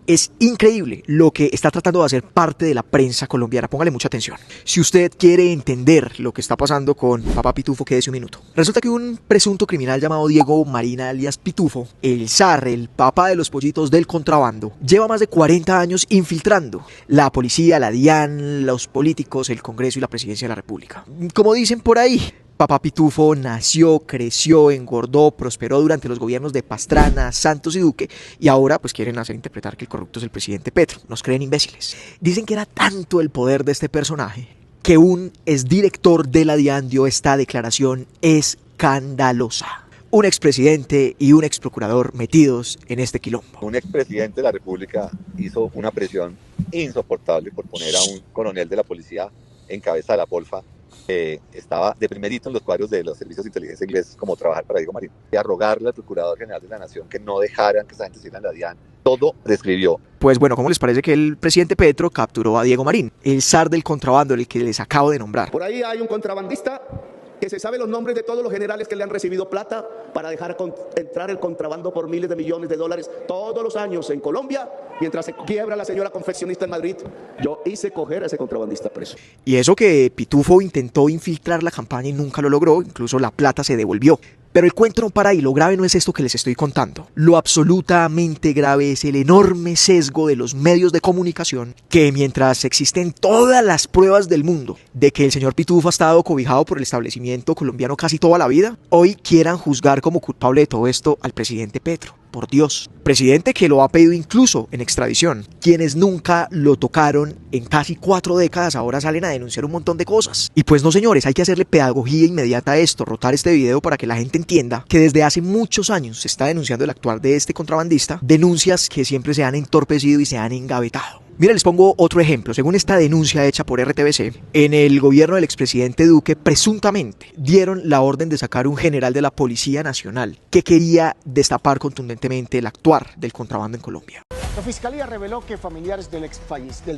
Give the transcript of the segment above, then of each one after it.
Es increíble lo que está tratando de hacer parte de la prensa colombiana. Póngale mucha atención. Si usted quiere entender lo que está pasando con Papá Pitufo, quédese un minuto. Resulta que un presunto criminal llamado Diego Marín alias Pitufo, el zar, el papá de los pollitos del contrabando, lleva más de 40 años infiltrando la policía, la DIAN, los políticos, el Congreso y la Presidencia de la República. Como dicen por ahí, Papá Pitufo nació, creció, engordó, prosperó durante los gobiernos de Pastrana, Santos y Duque, y ahora pues quieren hacer interpretar que el corrupto es el presidente Petro. Nos creen imbéciles. Dicen que era tanto el poder de este personaje que un exdirector de la DIAN dio esta declaración escandalosa. Un expresidente y un exprocurador metidos en este quilombo. Un expresidente de la República hizo una presión insoportable por poner a un coronel de la policía en cabeza de la polfa. Estaba de primerito en los cuadros de los servicios de inteligencia ingleses como trabajar para Diego Marín, y a rogarle al Procurador General de la Nación que no dejaran que esa gente siguiera en la DIAN. Todo describió. Pues bueno, ¿cómo les parece que el presidente Petro capturó a Diego Marín, el zar del contrabando, el que les acabo de nombrar? Por ahí hay un contrabandista que se sabe los nombres de todos los generales que le han recibido plata para dejar entrar el contrabando por miles de millones de dólares todos los años en Colombia, mientras se quiebra la señora confeccionista en Madrid. Yo hice coger a ese contrabandista preso. Y eso que Pitufo intentó infiltrar la campaña y nunca lo logró, incluso la plata se devolvió. Pero el cuento no para ahí, lo grave no es esto que les estoy contando. Lo absolutamente grave es el enorme sesgo de los medios de comunicación que, mientras existen todas las pruebas del mundo de que el señor Pitufo ha estado cobijado por el establecimiento colombiano casi toda la vida, hoy quieran juzgar como culpable de todo esto al presidente Petro. Por Dios, presidente que lo ha pedido incluso en extradición. Quienes nunca lo tocaron en casi 4 décadas ahora salen a denunciar un montón de cosas. Y pues no, señores, hay que hacerle pedagogía inmediata a esto, rotar este video para que la gente entienda que desde hace muchos años se está denunciando el actuar de este contrabandista, denuncias que siempre se han entorpecido y se han engavetado. Mira, les pongo otro ejemplo. Según esta denuncia hecha por RTBC, en el gobierno del expresidente Duque presuntamente dieron la orden de sacar un general de la Policía Nacional que quería destapar contundentemente el actuar del contrabando en Colombia. La Fiscalía reveló que familiares del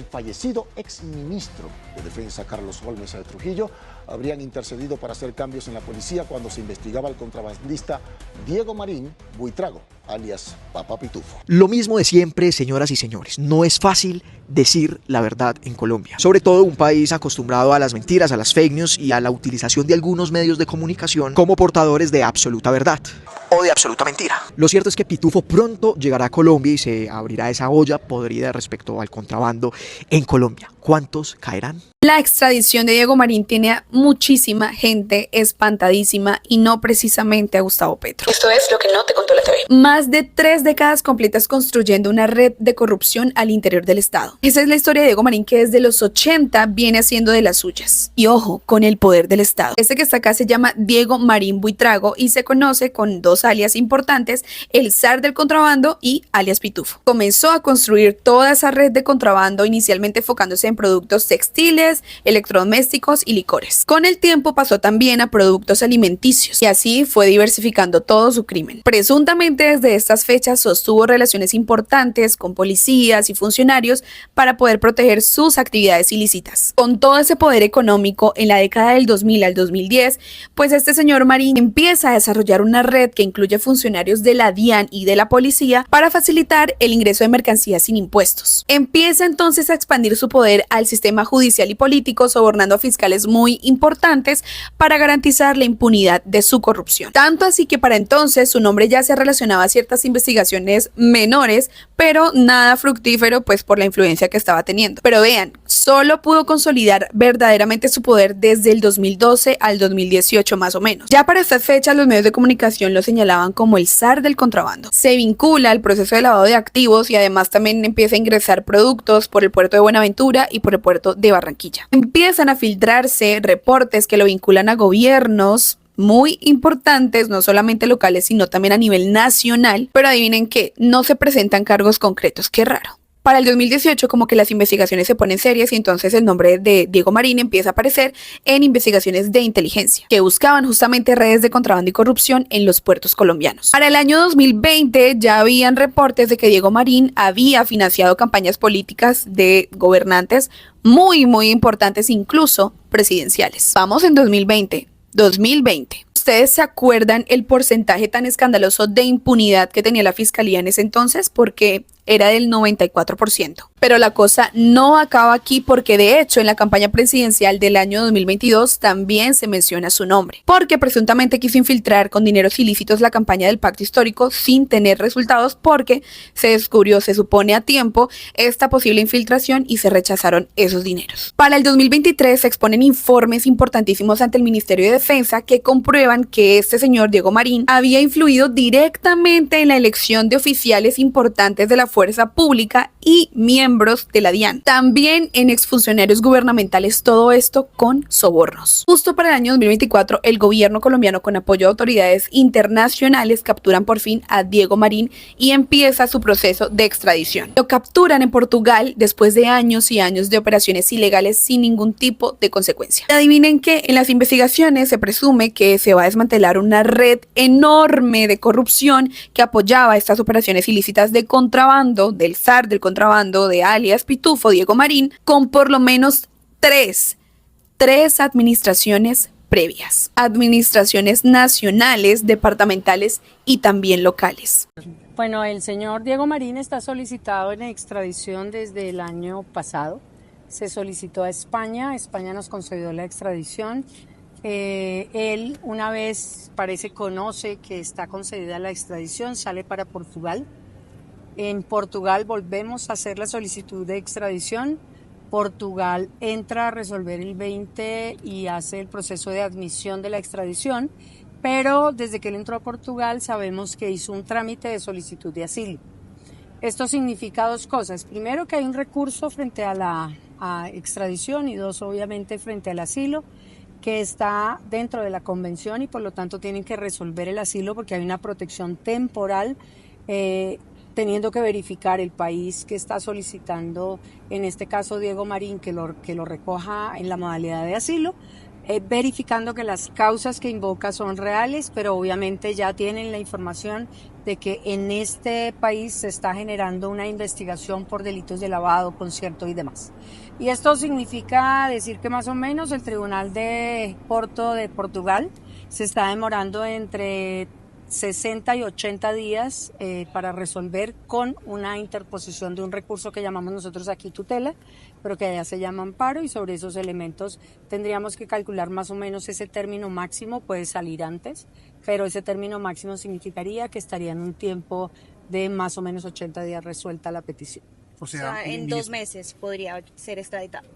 fallecido exministro de Defensa Carlos Holmes de Trujillo habrían intercedido para hacer cambios en la policía cuando se investigaba al contrabandista Diego Marín Buitrago, alias Papá Pitufo. Lo mismo de siempre, señoras y señores. No es fácil decir la verdad en Colombia. Sobre todo un país acostumbrado a las mentiras, a las fake news y a la utilización de algunos medios de comunicación como portadores de absoluta verdad o de absoluta mentira. Lo cierto es que Pitufo pronto llegará a Colombia y se abrirá esa olla podrida respecto al contrabando en Colombia. ¿Cuántos caerán? La extradición de Diego Marín tiene a muchísima gente espantadísima y no precisamente a Gustavo Petro. Esto es lo que no te contó la TV. Más de 3 décadas completas construyendo una red de corrupción al interior del Estado. Esa es la historia de Diego Marín, que desde los 80 viene haciendo de las suyas. Y ojo, con el poder del Estado. Este que está acá se llama Diego Marín Buitrago y se conoce con 2 alias importantes, el zar del contrabando y alias Pitufo. Comenzó a construir toda esa red de contrabando inicialmente enfocándose en productos textiles, electrodomésticos y licores. Con el tiempo pasó también a productos alimenticios y así fue diversificando todo su crimen. Presuntamente desde estas fechas sostuvo relaciones importantes con policías y funcionarios para poder proteger sus actividades ilícitas. Con todo ese poder económico en la década del 2000 al 2010, pues este señor Marín empieza a desarrollar una red que incluye funcionarios de la DIAN y de la policía para facilitar el ingreso de mercancías sin impuestos. Empieza entonces a expandir su poder al sistema judicial y político, sobornando a fiscales muy importantes para garantizar la impunidad de su corrupción. Tanto así que para entonces su nombre ya se relacionaba a ciertas investigaciones menores, pero nada fructífero pues por la influencia que estaba teniendo. Pero vean, solo pudo consolidar verdaderamente su poder desde el 2012 al 2018 más o menos. Ya para estas fechas los medios de comunicación lo señalaban como el zar del contrabando. Se vincula al proceso de lavado de activos y además también empieza a ingresar productos por el puerto de Buenaventura y por el puerto de Barranquilla. Empiezan a filtrarse reportes que lo vinculan a gobiernos muy importantes, no solamente locales, sino también a nivel nacional, pero adivinen qué, no se presentan cargos concretos, qué raro. Para el 2018 como que las investigaciones se ponen serias y entonces el nombre de Diego Marín empieza a aparecer en investigaciones de inteligencia que buscaban justamente redes de contrabando y corrupción en los puertos colombianos. Para el año 2020 ya habían reportes de que Diego Marín había financiado campañas políticas de gobernantes muy importantes, incluso presidenciales. Vamos en 2020. ¿Ustedes se acuerdan el porcentaje tan escandaloso de impunidad que tenía la fiscalía en ese entonces? Porque era del 94%. Pero la cosa no acaba aquí porque de hecho en la campaña presidencial del año 2022 también se menciona su nombre, porque presuntamente quiso infiltrar con dineros ilícitos la campaña del pacto histórico sin tener resultados porque se descubrió, se supone a tiempo, esta posible infiltración y se rechazaron esos dineros. Para el 2023 se exponen informes importantísimos ante el Ministerio de Defensa que comprueban que este señor Diego Marín había influido directamente en la elección de oficiales importantes de la fuerza pública y miembros de la DIAN. También en exfuncionarios gubernamentales, todo esto con sobornos. Justo para el año 2024, el gobierno colombiano con apoyo de autoridades internacionales capturan por fin a Diego Marín y empieza su proceso de extradición. Lo capturan en Portugal después de años y años de operaciones ilegales sin ningún tipo de consecuencia. Adivinen que en las investigaciones se presume que se va a desmantelar una red enorme de corrupción que apoyaba estas operaciones ilícitas de contrabando, del zar del contrabando, de alias Pitufo Diego Marín, con por lo menos tres administraciones previas, administraciones nacionales, departamentales y también locales. Bueno, el señor Diego Marín está solicitado en extradición desde el año pasado. Se solicitó a España, España nos concedió la extradición. Él una vez conoce que está concedida la extradición, sale para Portugal. En Portugal volvemos a hacer la solicitud de extradición. Portugal entra a resolver el 20 y hace el proceso de admisión de la extradición, pero desde que él entró a Portugal sabemos que hizo un trámite de solicitud de asilo. Esto significa dos cosas. Primero, que hay un recurso frente a la extradición y dos, obviamente, frente al asilo, que está dentro de la convención y por lo tanto tienen que resolver el asilo porque hay una protección temporal teniendo que verificar el país que está solicitando, en este caso Diego Marín, que lo recoja en la modalidad de asilo, verificando que las causas que invoca son reales, pero obviamente ya tienen la información de que en este país se está generando una investigación por delitos de lavado, concierto y demás. Y esto significa decir que más o menos el Tribunal de Porto de Portugal se está demorando entre 60 y 80 días para resolver con una interposición de un recurso que llamamos nosotros aquí tutela, pero que allá se llama amparo, y sobre esos elementos tendríamos que calcular más o menos ese término máximo, puede salir antes, pero ese término máximo significaría que estaría en un tiempo de más o menos 80 días resuelta la petición. O sea, en 2 meses podría ser extraditado.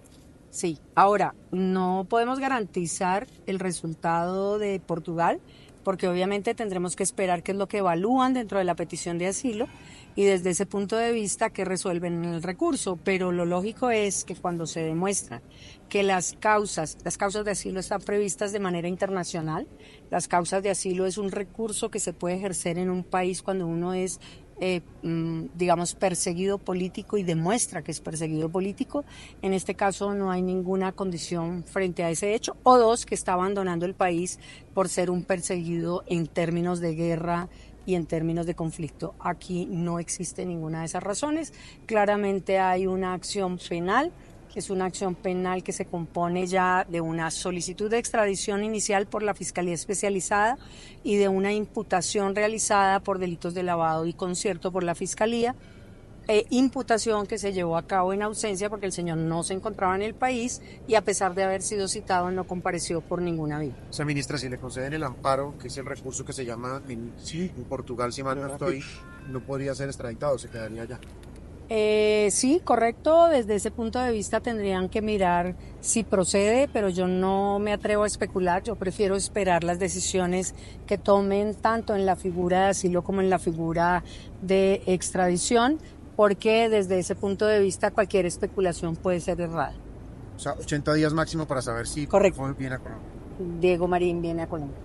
Sí, ahora no podemos garantizar el resultado de Portugal, porque obviamente tendremos que esperar qué es lo que evalúan dentro de la petición de asilo y desde ese punto de vista que resuelven el recurso, pero lo lógico es que cuando se demuestra que las causas de asilo están previstas de manera internacional, las causas de asilo es un recurso que se puede ejercer en un país cuando uno es digamos perseguido político y demuestra que es perseguido político. En este caso no hay ninguna condición frente a ese hecho, o dos, que está abandonando el país por ser un perseguido en términos de guerra y en términos de conflicto. Aquí no existe ninguna de esas razones. Claramente hay una acción penal, que es una acción penal que se compone ya de una solicitud de extradición inicial por la Fiscalía Especializada y de una imputación realizada por delitos de lavado y concierto por la Fiscalía, imputación que se llevó a cabo en ausencia porque el señor no se encontraba en el país y a pesar de haber sido citado no compareció por ninguna vía. O sea, ministra, si le conceden el amparo, que es el recurso que se llama en Portugal, si mal no estoy, no podría ser extraditado, se quedaría allá. Sí, correcto. Desde ese punto de vista tendrían que mirar si procede, pero yo no me atrevo a especular. Yo prefiero esperar las decisiones que tomen tanto en la figura de asilo como en la figura de extradición, porque desde ese punto de vista cualquier especulación puede ser errada. O sea, 80 días máximo para saber si correcto. Viene a Colombia. Diego Marín viene a Colombia.